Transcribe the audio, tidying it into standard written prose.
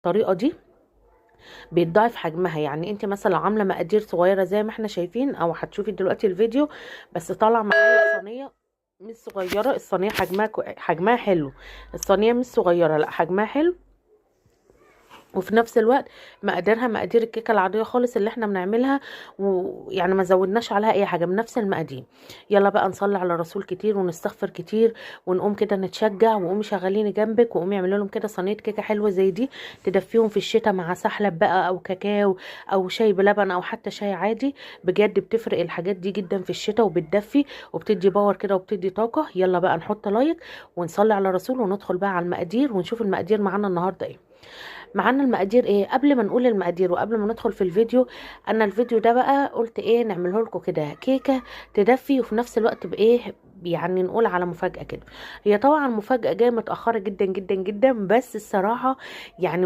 بالطريقه دي بيتضاعف حجمها. يعني انت مثلا لو عامله مقادير صغيره زي ما احنا شايفين او هتشوفي دلوقتي الفيديو، بس طالع معايا صينيه مش صغيره، الصينيه حجمها حلو، الصينيه مش صغيره لا حجمها حلو، وفي نفس الوقت مقاديرها مقادير الكيكه العاديه خالص اللي احنا بنعملها، ويعني ما زودناش عليها اي حاجه، من نفس المقادير. يلا بقى نصلي على الرسول كتير ونستغفر كتير ونقوم كده نتشجع، وقومي شغليني جنبك وقومي اعملي لهم كده صينيه كيكه حلوه زي دي، تدفيهم في الشتاء مع سحلب بقى او كاكاو او شاي بلبن او حتى شاي عادي. بجد بتفرق الحاجات دي جدا في الشتاء وبتدفي وبتدي باور كده وبتدي طاقه. يلا بقى نحط لايك ونصلي على الرسول وندخل بقى على المقادير ونشوف المقادير معانا النهارده ايه. معانا المقادير ايه؟ قبل ما نقول المقادير وقبل ما ندخل في الفيديو، انا الفيديو ده بقى قلت ايه نعمله لكم كده كيكه تدفي وفي نفس الوقت بايه، يعني نقول على مفاجاه كده. هي طبعا مفاجاه جايه متاخره جدا جدا جدا، بس الصراحه يعني